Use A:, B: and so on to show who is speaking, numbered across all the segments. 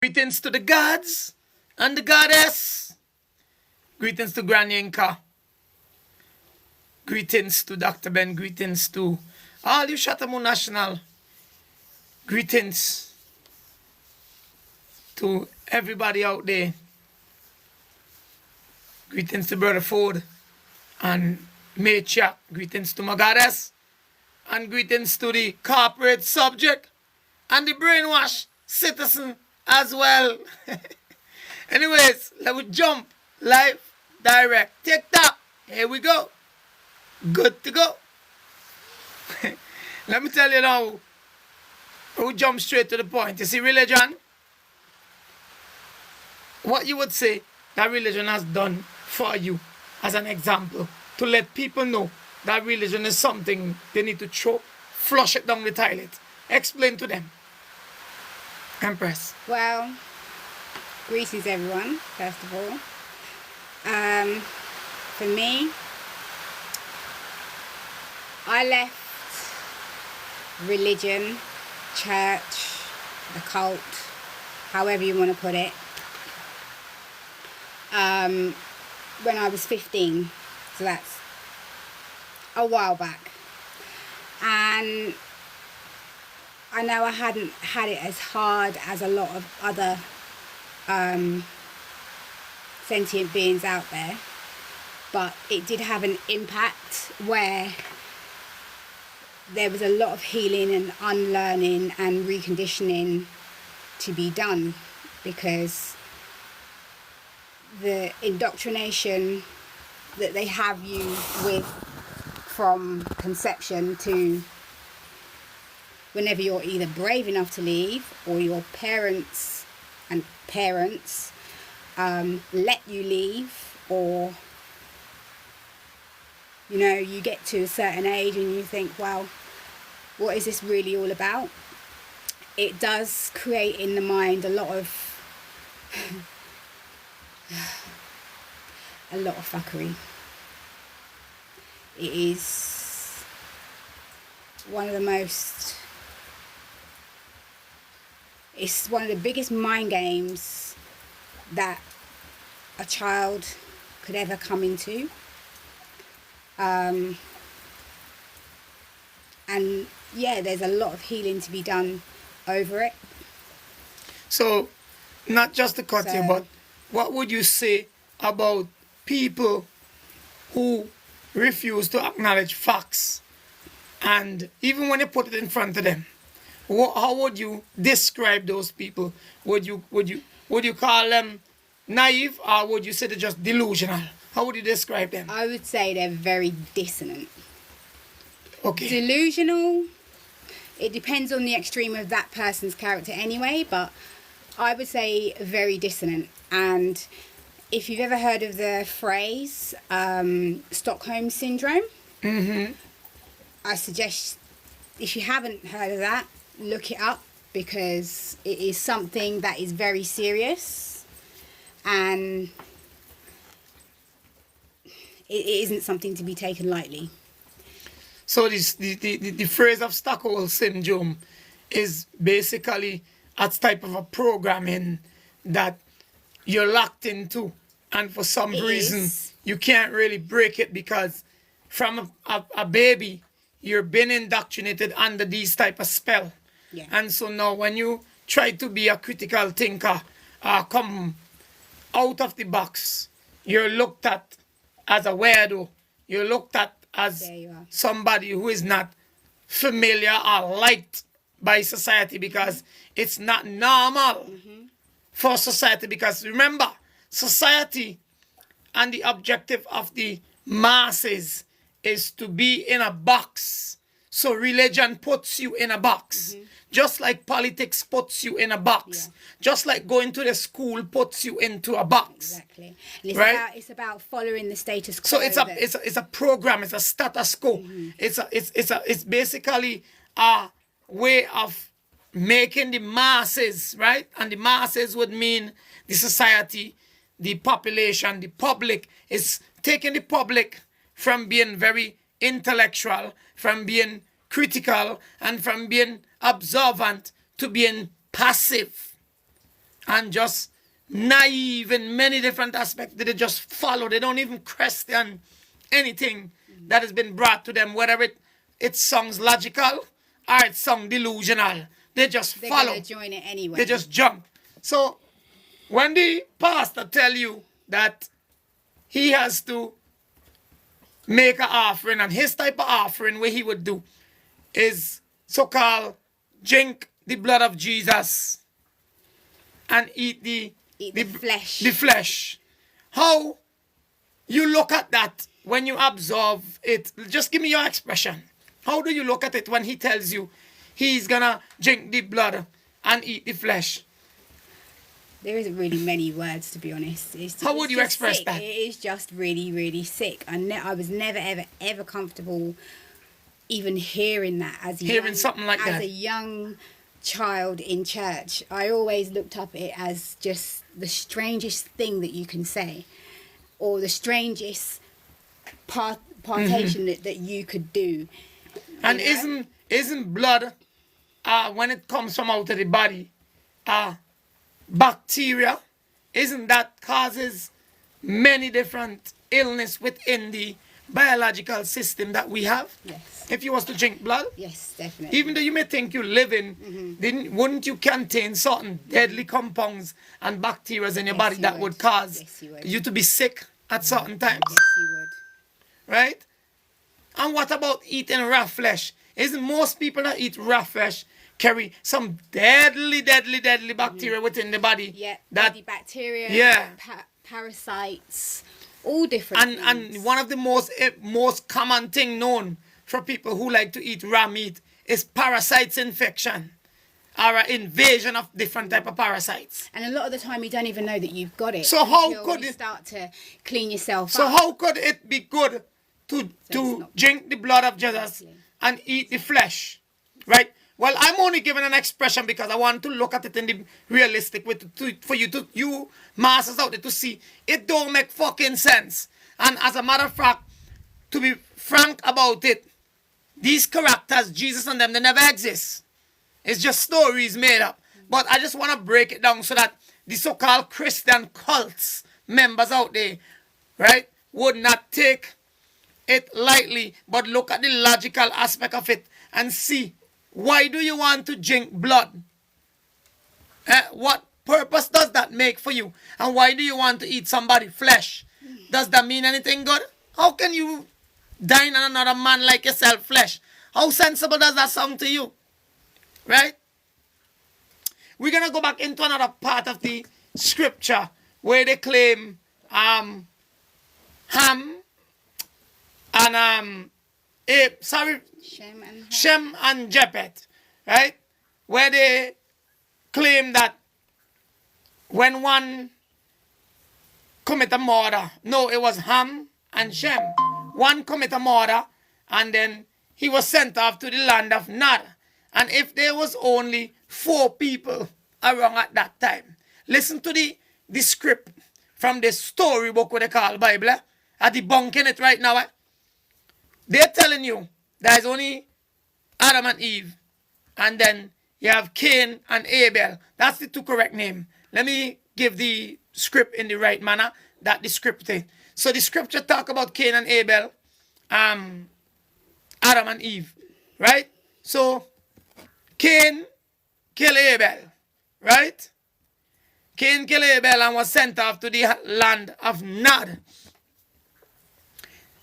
A: Greetings to the gods and the goddess. Greetings to Granny Inca. Greetings to Dr. Ben. Greetings to all you Shatamu National. Greetings to everybody out there. Greetings to Brother Ford and Maychak. Greetings to my goddess. And greetings to the corporate subject and the brainwash citizen as well. Anyways, let me jump live, direct, TikTok. Here we go. Good to go. Let me tell you now, we'll jump straight to the point. You see, religion, what you would say that religion has done for you as an example to let people know that religion is something they need to flush it down the toilet. Explain to them. Empress.
B: Well, greetings everyone, first of all. For me, I left religion, church, the cult, however you want to put it, when I was 15. So that's a while back. And I know I hadn't had it as hard as a lot of other sentient beings out there, but it did have an impact where there was a lot of healing and unlearning and reconditioning to be done, because the indoctrination that they have you with from conception to whenever you're either brave enough to leave or your parents let you leave, or you get to a certain age and you think, well, what is this really all about? It does create in the mind a lot of fuckery. It is one of the biggest mind games that a child could ever come into. And yeah, there's a lot of healing to be done over it.
A: So, not just to cut you, but what would you say about people who refuse to acknowledge facts, and even when you put it in front of them, how would you describe those people? Would you call them naive, or would you say they're just delusional? How would you describe them?
B: I would say they're very dissonant.
A: Okay.
B: Delusional, it depends on the extreme of that person's character anyway, but I would say very dissonant. And if you've ever heard of the phrase Stockholm Syndrome, I suggest, if you haven't heard of that, look it up, because it is something that is very serious, and it isn't something to be taken lightly.
A: So the phrase of Stockholm Syndrome is basically a type of a programming that you're locked into, and for some reason you can't really break it, because from a baby you've been indoctrinated under these type of spell.
B: Yeah.
A: And so now when you try to be a critical thinker, come out of the box, you're looked at as a weirdo. You're looked at as somebody who is not familiar or liked by society, because it's not normal for society. Because remember, society and the objective of the masses is to be in a box. So religion puts you in a box. Just like politics puts you in a box. Just like going to the school puts you into a box.
B: Exactly. And it's about following the status quo.
A: So it's a program, it's a status quo. It's basically a way of making the masses, right? And the masses would mean the society, the population, the public. Is taking the public from being very intellectual, from being critical, and from being observant to being passive. and just naive in many different aspects. They just follow. They don't even question anything that has been brought to them, whether it sounds logical or it sounds delusional. They just
B: They're
A: follow.
B: gonna join it anyway.
A: They just jump. So when the pastor tell you that he has to make an offering, and his type of offering what he would do is so-called drink the blood of Jesus and eat the
B: flesh.
A: The flesh. How you look at that when you observe it? Just give me your expression. How do you look at it when he tells you he's gonna drink the blood and eat the flesh?
B: There isn't really many words, to be honest.
A: How would you express
B: sick.
A: that?
B: It is just really, really sick. I was never, ever, ever comfortable even hearing that as
A: Something like that.
B: As a young child in church. I always looked up at it as just the strangest thing that you can say, or the strangest partation that you could do.
A: And
B: You know?
A: isn't blood, when it comes from out of the body, bacteria, isn't that causes many different illness within the biological system that we have?
B: Yes.
A: If you was to drink blood?
B: Yes, definitely.
A: Even though you may think you're living, wouldn't you contain certain deadly compounds and bacteria in your
B: Yes,
A: body
B: you
A: that
B: would.
A: would cause
B: Yes, you would.
A: you to be sick at certain times?
B: Yes, you would.
A: Right? And what about eating raw flesh? Isn't most people that eat raw flesh carry some deadly bacteria within the body?
B: Yeah,
A: that
B: body bacteria,
A: yeah.
B: Parasites, all different things.
A: And one of the most common thing known for people who like to eat raw meat is parasites infection, or an invasion of different type of parasites.
B: And a lot of the time you don't even know that you've got it.
A: So how
B: until
A: could
B: you
A: it
B: start to clean yourself
A: So
B: up?
A: how could it be good to
B: it's not-
A: drink the blood of Jesus
B: Exactly.
A: and eat the flesh? Right? Well, I'm only giving an expression because I want to look at it in the realistic way for you masters out there to see it don't make fucking sense. And as a matter of fact, to be frank about it, these characters, Jesus and them, they never exist. It's just stories made up. But I just want to break it down so that the so-called Christian cults members out there, right, would not take it lightly, but look at the logical aspect of it and see, why do you want to drink blood? What purpose does that make for you? And why do you want to eat somebody's flesh? Does that mean anything good? How can you dine on another man like yourself flesh? How sensible does that sound to you? Right? We're going to go back into another part of the scripture where they claim Ham and Shem and Japheth, right? Where they claim that when one commit a murder, no, it was Ham and Shem. One commit a murder, and then he was sent off to the land of Nod. And if there was only 4 people around at that time, listen to the script from the storybook what they call Bible. I'm debunking it right now. They're telling you there's only Adam and Eve, and then you have Cain and Abel. That's the 2 correct name. Let me give the script in the right manner that the script thing. So the scripture talk about Cain and Abel, Adam and Eve, right? So Cain killed Abel, right? Cain killed Abel and was sent off to the land of Nod.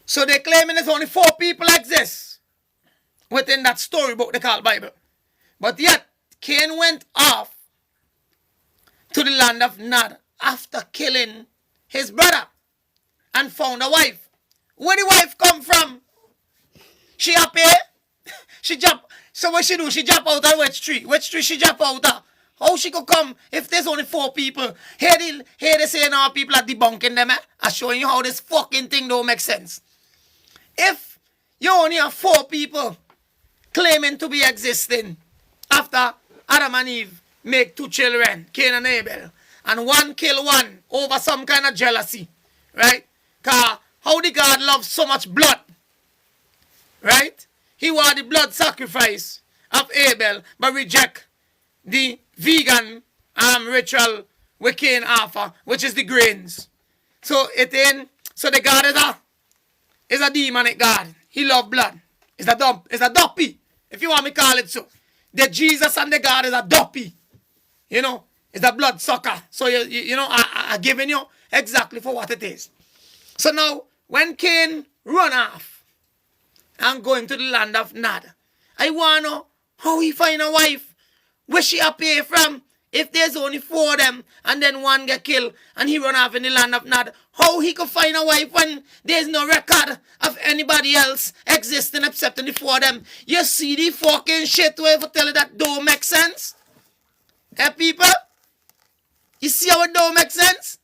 A: So they're claiming there's only 4 people exist within that storybook they call Bible. But yet, Cain went off to the land of Nod after killing his brother and found a wife. Where the wife come from? She happy? She jump. So what she do? She jump out of which tree? Which tree she jump out of? How she could come if there's only 4 people? Here they say now people are debunking them. I'm showing you how this fucking thing don't make sense. If you only have 4 people claiming to be existing after Adam and Eve make 2 children, Cain and Abel, and one kill one over some kind of jealousy, right? Because how did God love so much blood, right? He want the blood sacrifice of Abel, but reject the vegan ritual with Cain offer, which is the grains. So the God is a demonic God. He love blood. It's a duppy, if you want me to call it so. The Jesus and the God is a duppy. You know, it's a blood sucker. So I giving you exactly for what it is. So now, when Cain run off and go into the land of Nod, I want to know how he find a wife. Where she appear from? If there's only 4 of them and then one get killed and he run off in the land of Nod, how he could find a wife when there's no record of anybody else existing except in the 4 of them? You see the fucking shit where I tell you that don't make sense? Eh, people? You see how it don't make sense?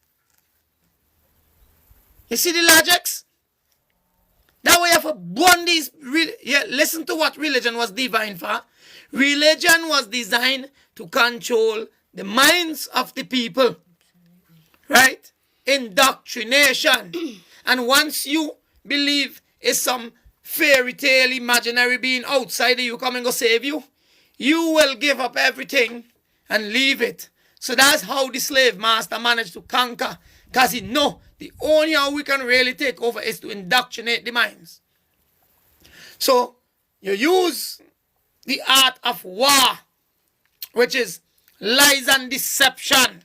A: You see the logics? That way you have to burn these. Listen to what religion was designed for. Religion was designed to control the minds of the people. Right? Indoctrination. And once you believe it's some fairy tale imaginary being outside of you coming to save you, you will give up everything and leave it. So that's how the slave master managed to conquer. Because he know the only how we can really take over is to indoctrinate the minds. So you use the art of war, which is lies and deception,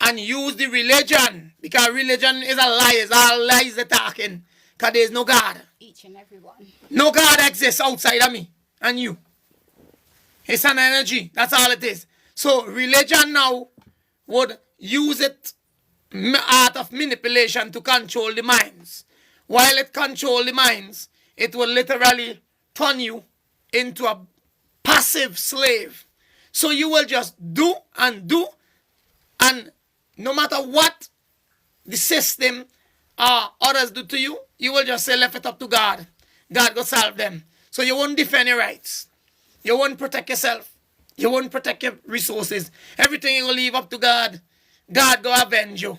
A: and use the religion, because religion is a lie. It's all lies they're talking, because there's no God.
B: Each and every one.
A: No God exists outside of me and you. It's an energy. That's all it is. So religion now would use it art of manipulation to control the minds. While it controls the minds, it will literally turn you into a passive slave. So you will just do, and no matter what the system or others do to you, you will just say, left it up to God. God will solve them. So you won't defend your rights. You won't protect yourself. You won't protect your resources. Everything you will leave up to God. God go avenge you.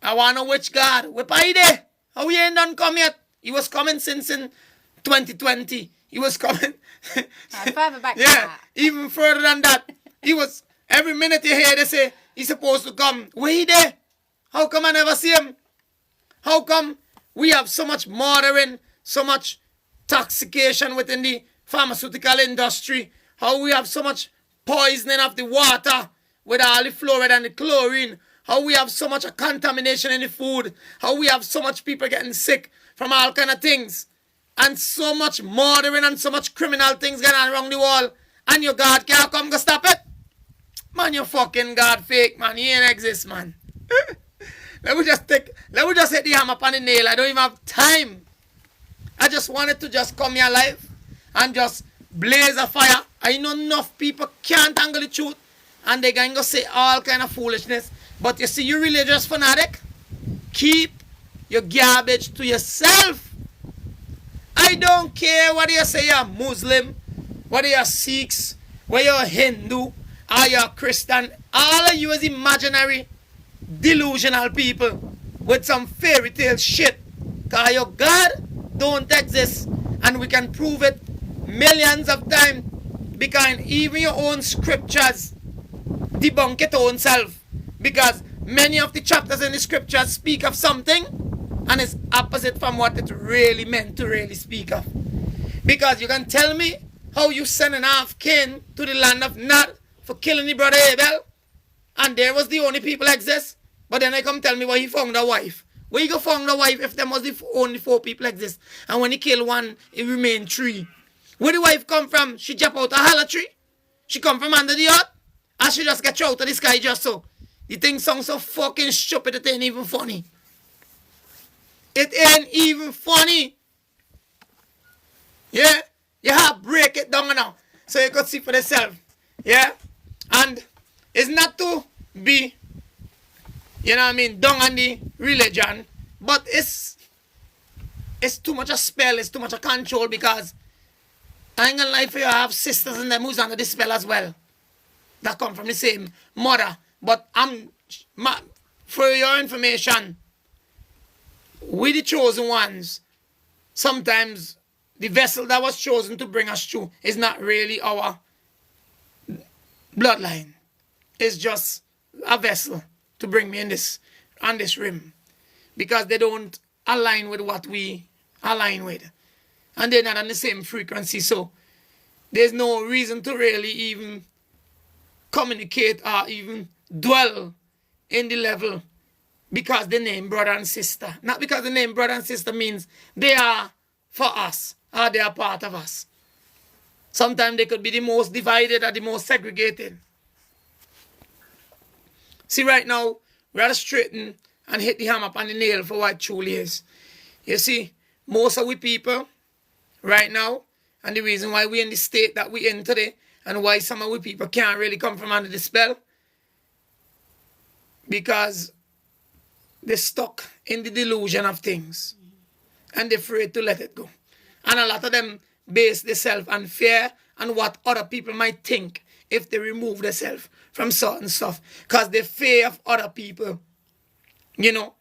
A: I want to know which God. Where are you there? How he ain't done come yet? He was coming since in 2020. He was coming.
B: Further back.
A: Yeah, even further than that. He was, every minute you hear they say he's supposed to come. Where he there? How come I never see him? How come we have so much murdering, so much intoxication within the pharmaceutical industry? How we have so much poisoning of the water with all the fluoride and the chlorine? How we have so much contamination in the food? How we have so much people getting sick from all kind of things? And so much murdering and so much criminal things going on around the world. And your God can't come to stop it? Man, your fucking God fake, man. He ain't exist, man. Let me just hit the hammer upon the nail. I don't even have time. I just wanted to just come here live and just blaze a fire. I know enough people can't handle the truth and they're going to say all kind of foolishness. But you see, you religious fanatic, keep your garbage to yourself. I don't care whether you say you're Muslim, whether you're Sikhs, whether you're Hindu, or you're Christian. All of you is imaginary, delusional people with some fairy tale shit. Because your God don't exist. And we can prove it millions of times. Because even your own scriptures debunk it own self. Because many of the chapters in the scriptures speak of something and it's opposite from what it really meant to really speak of. Because you can tell me how you sending off Cain to the land of Nod for killing the brother Abel, and there was the only people exist. But then I come tell me where he found a wife. Where you go found a wife if there was the only 4 people exist? And when he killed one, it remained 3. Where the wife come from? She jump out a hollow tree? She come from under the earth? And she just get out of the sky just so? The thing sounds so fucking stupid it ain't even funny. It ain't even funny. Yeah? You have to break it down now so you could see for yourself. Yeah? And it's not to be, you know what I mean, down on the religion, but it's too much a spell, it's too much a control, because I ain't gonna lie for you, I have sisters in them who's under the spell as well. That come from the same mother. But for your information, we the chosen ones, sometimes the vessel that was chosen to bring us through is not really our bloodline. It's just a vessel to bring me in this on this rim because they don't align with what we align with. And they're not on the same frequency. So there's no reason to really even communicate or even dwell in the level because the name brother and sister. Not because the name brother and sister means they are for us or they are part of us. Sometimes they could be the most divided or the most segregated. See, right now, we are straighten and hit the hammer on the nail for what it truly is. You see, most of we people right now, and the reason why we're in the state that we're in today, and why some of we people can't really come from under the spell, because they're stuck in the delusion of things, and they're afraid to let it go. And a lot of them base themselves on fear and what other people might think if they remove themselves from certain stuff, because they fear of other people, you know,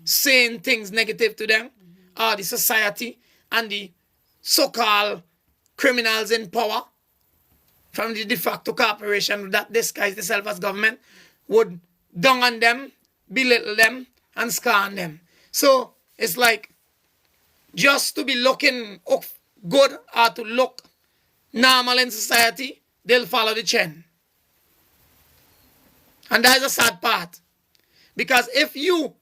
A: saying things negative to them, or the society and the so-called criminals in power from the de facto corporation that disguise themselves as government would dung on them, belittle them, and scorn them. So it's like just to be looking good or to look normal in society, they'll follow the trend. And that is a sad part. Because if you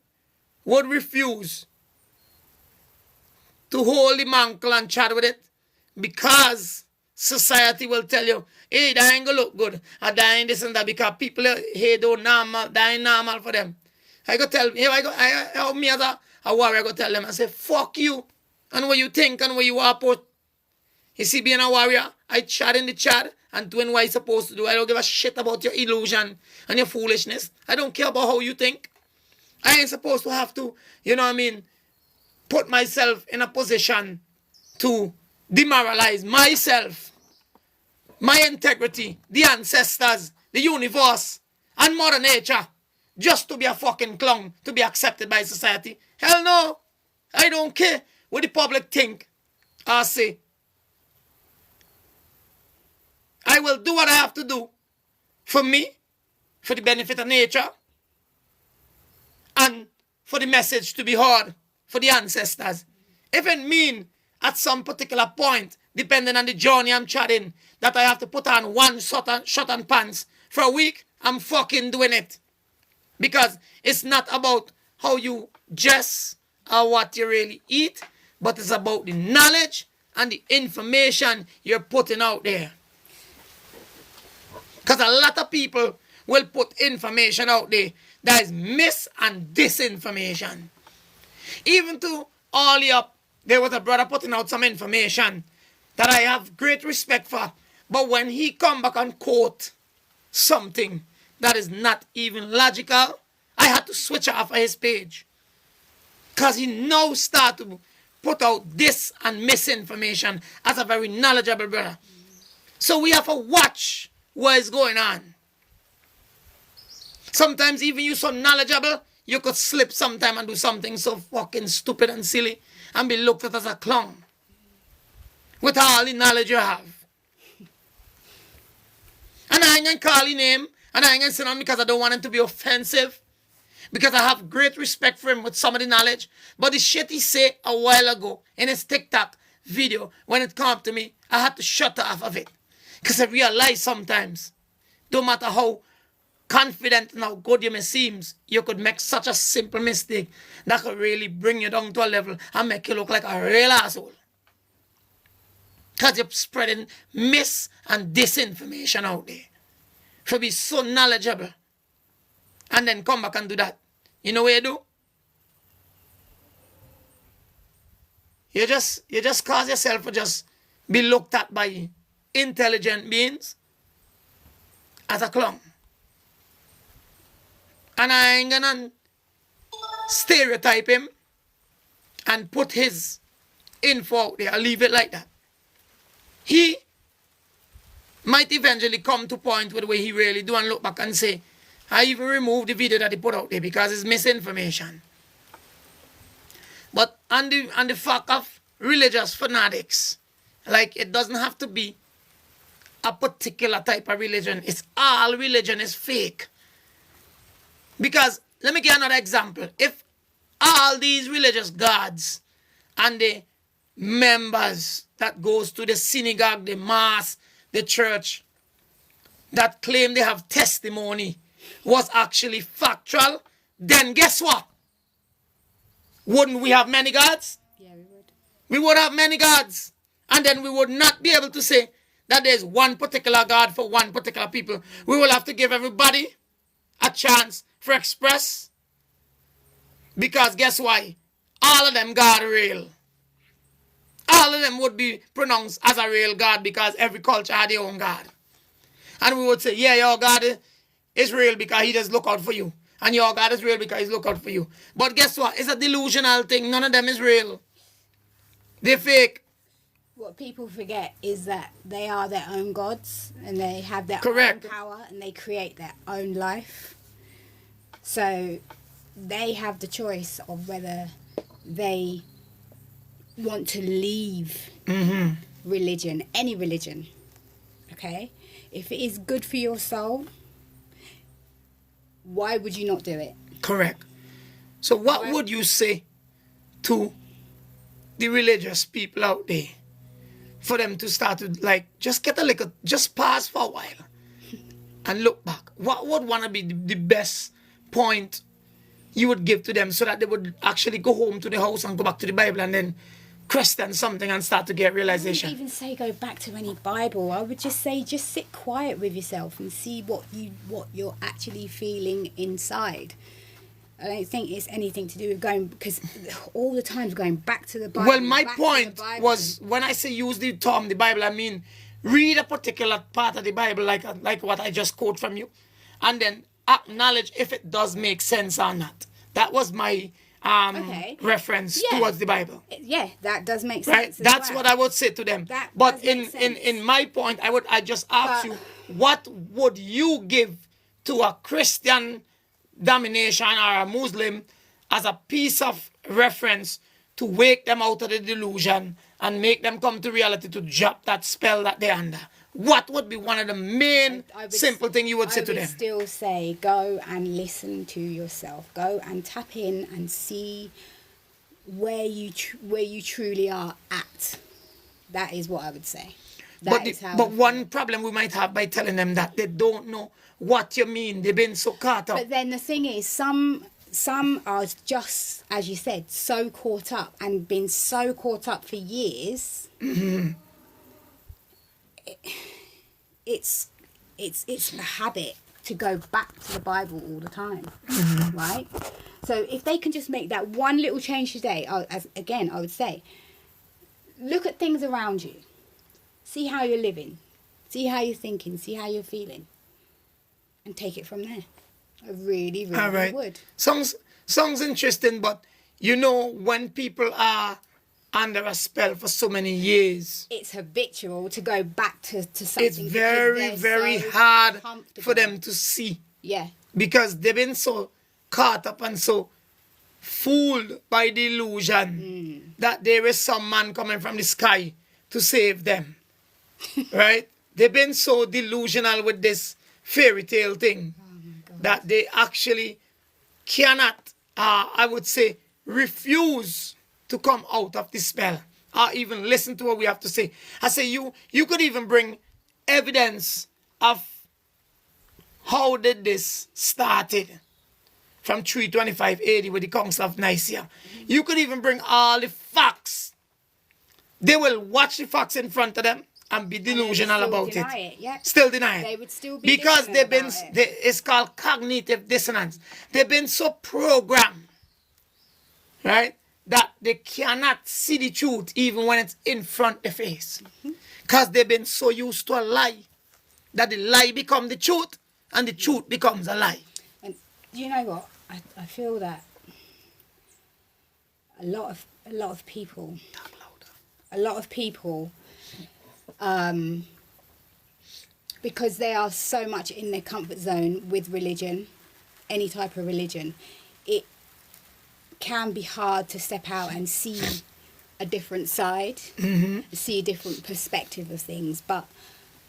A: would refuse to hold the mantle and chat with it, because society will tell you, hey, that ain't gonna look good, or that ain't this and that, because people, hey, don't normal, that ain't normal for them. I go tell, me as a warrior, I go tell them, I say, fuck you, and what you think, and what you are put. You see, being a warrior, I chat in the chat, and doing what I'm supposed to do. I don't give a shit about your illusion and your foolishness. I don't care about how you think. I ain't supposed to have to, you know what I mean, put myself in a position to demoralize myself, my integrity, the ancestors, the universe, and Mother Nature, just to be a fucking clown, to be accepted by society. Hell no. I don't care what the public think or say. I will do what I have to do for me, for the benefit of nature, and for the message to be heard for the ancestors. If it mean at some particular point, depending on the journey I'm chatting, that I have to put on one shot and pants for a week, I'm fucking doing it. Because it's not about how you dress or what you really eat, but it's about the knowledge and the information you're putting out there. Because a lot of people will put information out there that is mis- and disinformation. Even to all up, there was a brother putting out some information that I have great respect for. But when he come back and quote something that is not even logical, I had to switch off of his page. Because he now start to put out this and misinformation as a very knowledgeable brother. So we have to watch what is going on. Sometimes even you so knowledgeable, you could slip sometime and do something so fucking stupid and silly and be looked at as a clown. With all the knowledge you have. And I ain't gonna call his name, and I ain't gonna say nothing because I don't want him to be offensive. Because I have great respect for him with some of the knowledge. But the shit he said a while ago in his TikTok video, when it came up to me, I had to shut off of it. Because I realize sometimes, no matter how confident and how good you may seem, you could make such a simple mistake that could really bring you down to a level and make you look like a real asshole. Because you're spreading mis- and disinformation out there. To be so knowledgeable. And then come back and do that. You know what you do? You just cause yourself to just be looked at by intelligent beings as a clown. And I ain't gonna stereotype him and put his info out there. I'll leave it like that. He might eventually come to a point where the way he really do and look back and say, I even removed the video that he put out there because it's misinformation. But on the fact of religious fanatics, like it doesn't have to be a particular type of religion. It's all religion is fake. Because let me give another example. If all these religious gods and the members that goes to the synagogue, the mass, the church, that claim they have testimony was actually factual, then guess what? Wouldn't we have many gods?
B: Yeah, we would.
A: We would have many gods. And then we would not be able to say that there's one particular God for one particular people. We will have to give everybody a chance for express. Because guess why? All of them God real. All of them would be pronounced as a real God because every culture had their own God. And we would say, yeah, your God is real because he does look out for you. And your God is real because he's look out for you. But guess what? It's a delusional thing. None of them is real. They're fake.
B: What people forget is that they are their own gods and they have their
A: Correct.
B: own power and they create their own life. So they have the choice of whether they want to leave religion, any religion. Okay? If it is good for your soul, why would you not do it?
A: Correct. So what would you say to the religious people out there for them to start to just get a little, just pause for a while and look back? What would want to be the best point you would give to them so that they would actually go home to the house and go back to the Bible and then question something and start to get realization?
B: I wouldn't even say go back to any Bible. I would just say just sit quiet with yourself and see what you're actually feeling inside. I don't think it's anything to do with going, because all the times going back to the Bible.
A: Well, my point was, when I say use the term the Bible, I mean read a particular part of the Bible like what I just quote from you, and then acknowledge if it does make sense or not. That was my reference towards the Bible.
B: Yeah, that does make
A: Right?
B: sense.
A: That's what I would say to them. But in my point, I just ask you, what would you give to a Christian domination or a Muslim as a piece of reference to wake them out of the delusion and make them come to reality to drop that spell that they're under? What would be one of the main simple things you would say to them?
B: I would still say go and listen to yourself. Go and tap in and see where you truly are at. That is what I would say.
A: But one problem we might have by telling them that they don't know what you mean. They've been so caught up.
B: But then the thing is, some are just, as you said, so caught up and been so caught up for years. It's a habit to go back to the Bible all the time, right? So if they can just make that one little change today, I would say, look at things around you, see how you're living, see how you're thinking, see how you're feeling, and take it from there. I really, really
A: all right.
B: would.
A: Sounds interesting, but when people are under a spell for so many years,
B: it's habitual to go back to something.
A: It's very, very hard for them to see.
B: Yeah.
A: Because they've been so caught up and so fooled by the illusion that there is some man coming from the sky to save them. Right? They've been so delusional with this fairy tale thing that they actually cannot, I would say, refuse to come out of the spell or even listen to what we have to say. I say you could even bring evidence of how did this started from 325 AD with the Council of Nicaea. You could even bring all the facts. They will watch the facts in front of them and be delusional about it.
B: Yeah.
A: Still deny it.
B: They would still be
A: because they've been.
B: it.
A: It's called cognitive dissonance. They've been so programmed, right, that they cannot see the truth even when it's in front of their face. Because they've been so used to a lie that the lie becomes the truth and the truth becomes a lie.
B: And you know what? I feel that a lot of people, because they are so much in their comfort zone with religion, any type of religion, it can be hard to step out and see a different side, see a different perspective of things. But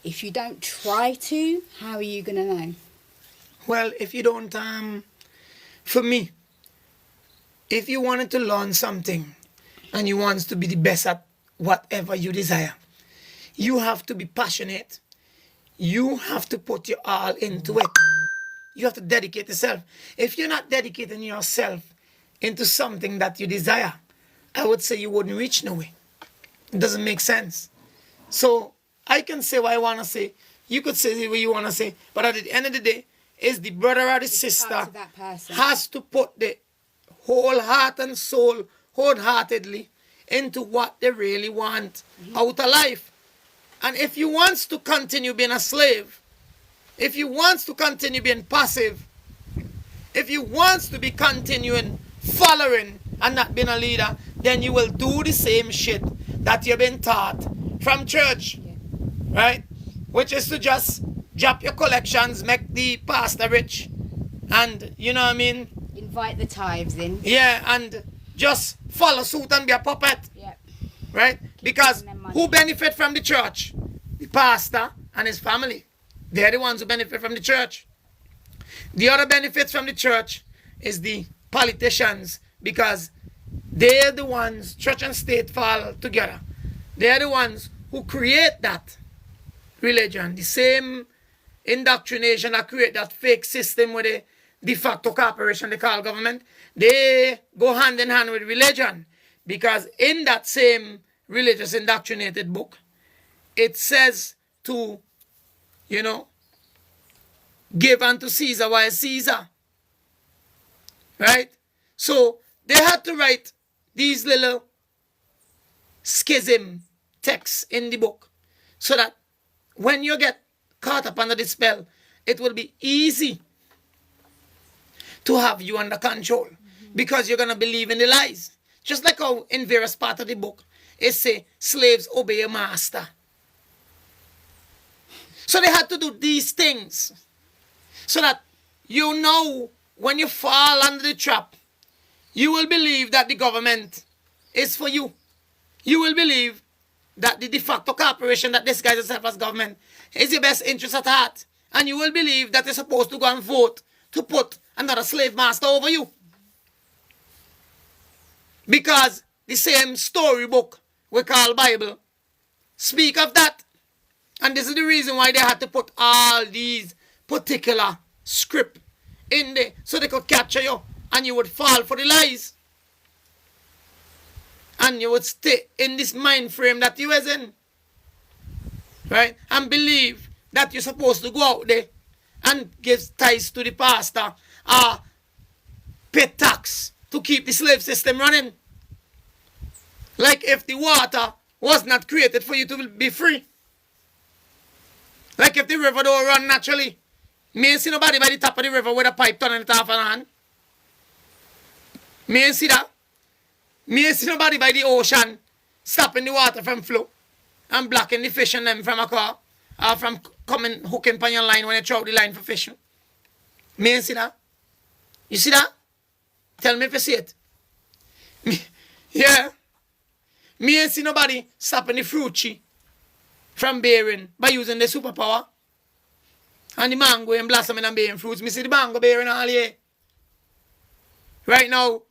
B: if you don't try to, how are you going to know?
A: Well, if you don't For me, if you wanted to learn something and you want to be the best at whatever you desire, you have to be passionate. You have to put your all into it. You have to dedicate yourself. If you're not dedicating yourself into something that you desire, I would say you wouldn't reach nowhere. It doesn't make sense. So I can say what I want to say. You could say what you want to say. But at the end of the day, is the brother or the sister has to put the whole heart and soul wholeheartedly into what they really want out of life. And if you want to continue being a slave, if you want to continue being passive, if you want to be continuing following and not being a leader, then you will do the same shit that you've been taught from church, right? Which is to just drop your collections, make the pastor rich, and you know what I mean?
B: Invite the tithes in.
A: Yeah, and just follow suit and be a puppet.
B: Yep.
A: Right? Because who benefit from the church? The pastor and his family. They're the ones who benefit from the church. The other benefits from the church is the politicians, because they're the ones, church and state fall together. They're the ones who create that religion. The same indoctrination that create that fake system with the de facto corporation they call government. They go hand in hand with religion. Because in that same religious indoctrinated book, it says to, give unto Caesar what is Caesar. Right? So they had to write these little schism texts in the book so that when you get caught up under the spell, it will be easy to have you under control because you're going to believe in the lies. Just like how in various parts of the book, it say, slaves obey your master. So they had to do these things so that when you fall under the trap, you will believe that the government is for you. You will believe that the de facto corporation that disguises itself as government is your best interest at heart. And you will believe that you're supposed to go and vote to put another slave master over you. Because the same storybook we call Bible speak of that. And this is the reason why they had to put all these particular script in there so they could capture you and you would fall for the lies. And you would stay in this mind frame that you was in. Right? And believe that you're supposed to go out there and give tithes to the pastor or pay tax to keep the slave system running. Like if the water was not created for you to be free. Like if the river don't run naturally. Me ain't see nobody by the top of the river with a pipe turning it off and on. Me ain't see that. Me ain't see nobody by the ocean stopping the water from flow and blocking the fish and them from a car or from coming hooking on your line when you throw the line for fishing. Me ain't see that. You see that? Tell me if you see it. Yeah. Me ain't see nobody stopping the fruit tree from bearing by using the superpower. And the mango and blossoming and bearing fruits. Me see the mango bearing all year. Right now,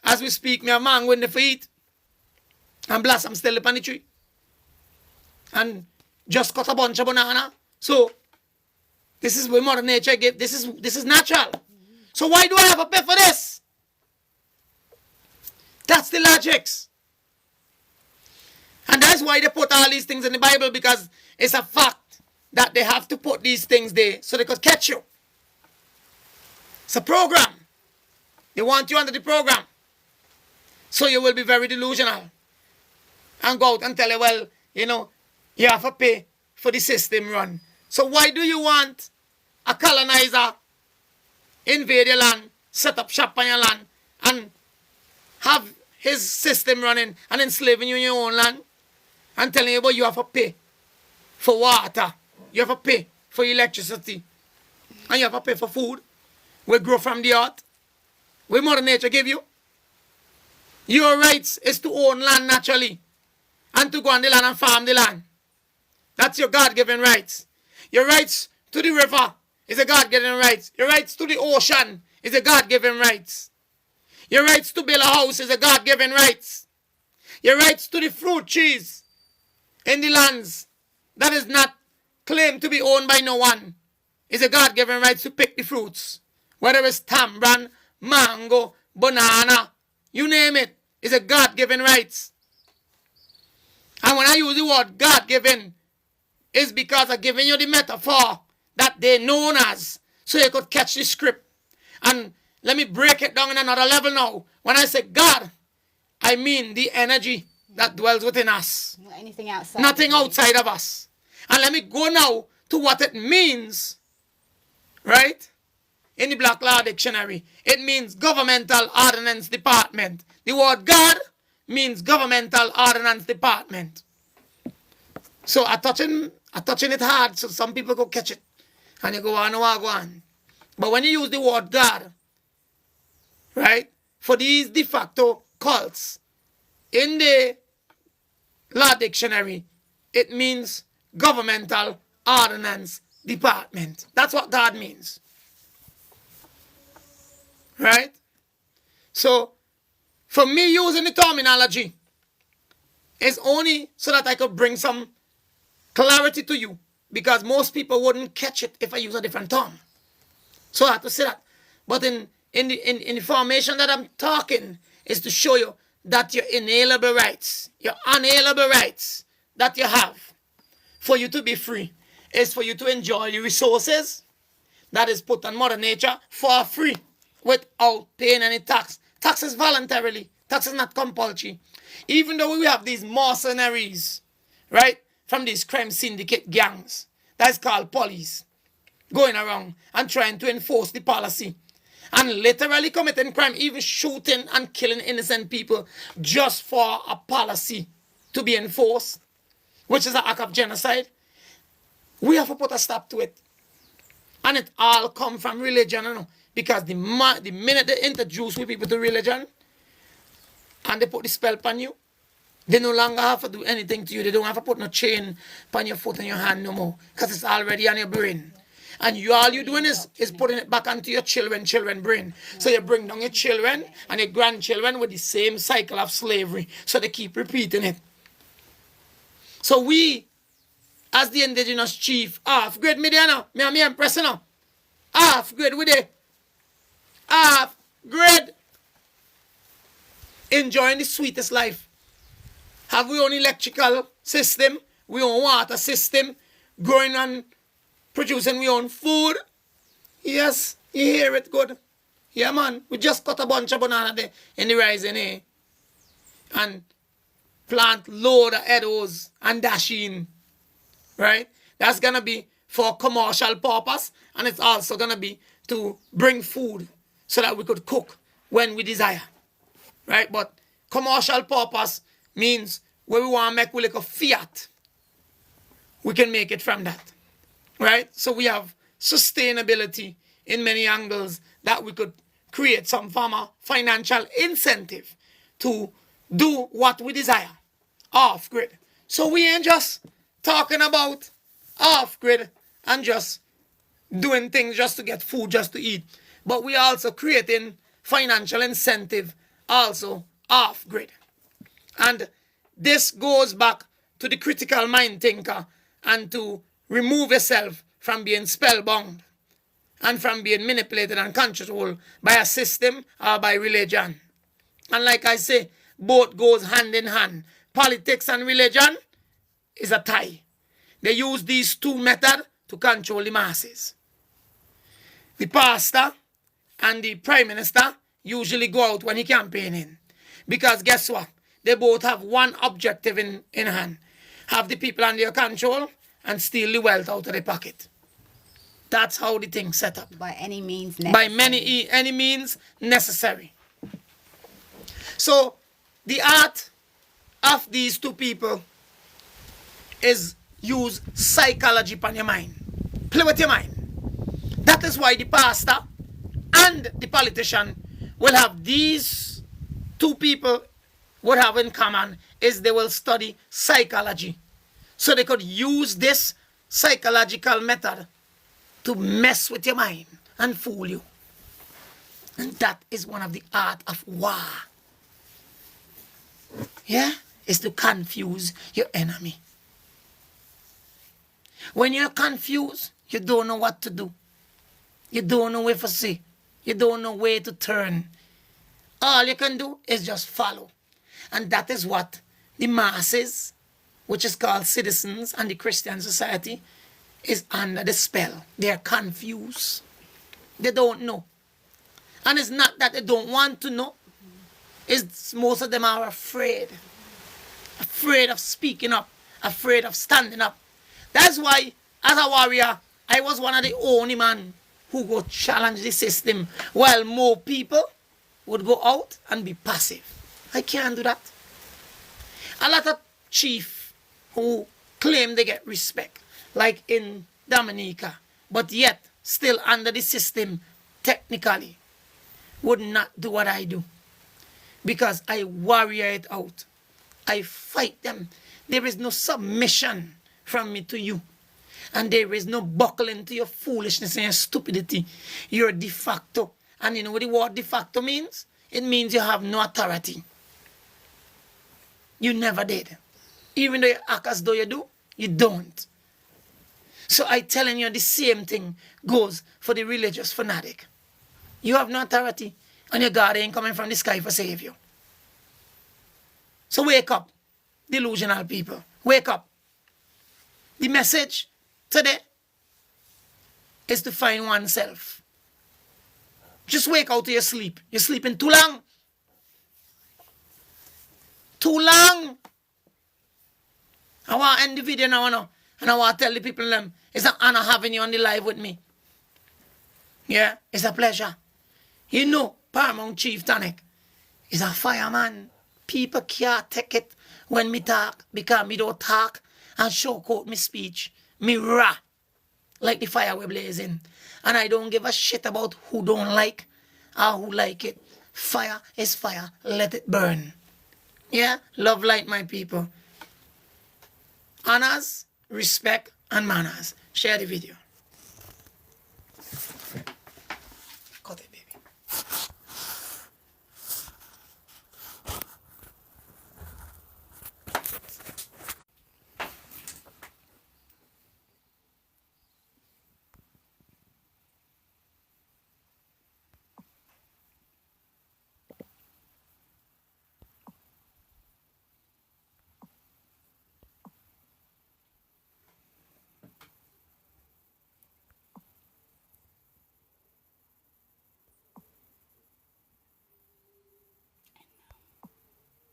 A: as we speak, me have mango in the feet. And blossom still upon the tree. And just cut a bunch of banana. So, this is what Mother Nature gave. This is natural. So why do I have to pay for this? That's the logics. And that's why they put all these things in the Bible, because it's a fact that they have to put these things there so they could catch you. It's a program. They want you under the program. So you will be very delusional. And go out and tell you, well, you have to pay for the system run. So why do you want a colonizer invade your land, set up shop on your land, and have his system running and enslaving you in your own land? And telling you about you have to pay for water. You have to pay for electricity. And you have to pay for food. We grow from the earth. What Mother Nature give you. Your rights is to own land naturally. And to go on the land and farm the land. That's your God-given rights. Your rights to the river is a God-given rights. Your rights to the ocean is a God-given right. Your rights to build a house is a God-given right. Your rights to the fruit trees in the lands that is not claimed to be owned by no one is a God-given right to pick the fruits. Whether it's tamarind, mango, banana, you name it, is a God-given right. And when I use the word God-given, it's because I'm giving you the metaphor that they known as, so you could catch the script. And let me break it down in another level now. When I say God, I mean the energy that dwells within us.
B: Not anything outside.
A: Nothing outside of us. And let me go now to what it means, right? In the Black Law Dictionary, it means Governmental Ordnance Department. The word God means Governmental Ordnance Department. So I'm touching it hard so some people go catch it. And you go on. But when you use the word God, right, for these de facto cults, in the Law Dictionary, it means Governmental Ordnance Department. That's what God means. Right? So, for me using the terminology, it's only so that I could bring some clarity to you, because most people wouldn't catch it if I use a different term. So I have to say that. But in the formation that I'm talking is to show you that your inalienable rights, your unalienable rights that you have for you to be free is for you to enjoy the resources that is put on Mother Nature for free without paying any tax. Tax is voluntarily. Tax is not compulsory. Even though we have these mercenaries, right, from these crime syndicate gangs, that's called police, going around and trying to enforce the policy and literally committing crime, even shooting and killing innocent people just for a policy to be enforced, which is an act of genocide. We have to put a stop to it. And it all come from religion, you know, because the minute they introduce people to religion and they put the spell upon you, they no longer have to do anything to you. They don't have to put no chain upon your foot and your hand no more, because it's already on your brain. And all you're doing is putting it back onto your children brain. So you bring down your children and your grandchildren with the same cycle of slavery. So they keep repeating it. So we, as the indigenous chief, half-grade mediana, me impressing now. Half-grade with it. Half-grade. Enjoying the sweetest life. Have we own electrical system, we own water system, growing and producing we own food. Yes, you hear it good. Yeah, man, we just cut a bunch of banana there in the rising here. And plant load of edibles and dasheen. Right? That's going to be for commercial purpose, and it's also going to be to bring food so that we could cook when we desire. Right? But commercial purpose means where we want to make we like a fiat, we can make it from that. Right? So we have sustainability in many angles that we could create some form of financial incentive to do what we desire off-grid. So we ain't just talking about off-grid and just doing things just to get food, just to eat. But we are also creating financial incentive also off-grid. And this goes back to the critical mind thinker and to remove yourself from being spellbound and from being manipulated and controlled by a system or by religion. And like I say, both goes hand in hand. Politics and religion is a tie. They use these two methods to control the masses. The pastor and the prime minister usually go out when he campaigning. Because guess what? They both have one objective in hand. Have the people under your control and steal the wealth out of their pocket. That's how the thing's set up.
B: By any means necessary.
A: By any means necessary. So, the art of these two people is use psychology upon your mind. Play with your mind. That is why the pastor and the politician will have these two people would have in common is they will study psychology. So they could use this psychological method to mess with your mind and fool you. And that is one of the art of war. Yeah? Is to confuse your enemy. When you're confused, you don't know what to do. You don't know where to say. You don't know where to turn. All you can do is just follow. And that is what the masses, which is called citizens and the Christian society, is under the spell. They are confused. They don't know. And it's not that they don't want to know. It's most of them are afraid. Afraid of speaking up. Afraid of standing up. That's why, as a warrior, I was one of the only men who go challenge the system, while more people would go out and be passive. I can't do that. A lot of chiefs who claim they get respect, like in Dominica, but yet still under the system, technically, would not do what I do. Because I warrior it out. I fight them. There is no submission from me to you. And there is no buckling to your foolishness and your stupidity. You're de facto. And you know what the word de facto means? It means you have no authority. You never did. Even though you act as though you do, you don't. So I telling you the same thing goes for the religious fanatic. You have no authority, and your God ain't coming from the sky for save you. So wake up, delusional people. Wake up. The message today is to find oneself. Just wake out of your sleep. You're sleeping too long. Too long. I want to end the video now, and I want to tell the people them, it's an honor having you on the live with me. Yeah, it's a pleasure. You know, Paramount Chief Tonic is a fireman. People can't take it when me talk, because me don't talk and showcase me speech. Me raw, like the fire we blazing. And I don't give a shit about who don't like or who like it. Fire is fire. Let it burn. Yeah? Love light, my people. Honors, respect, and manners. Share the video.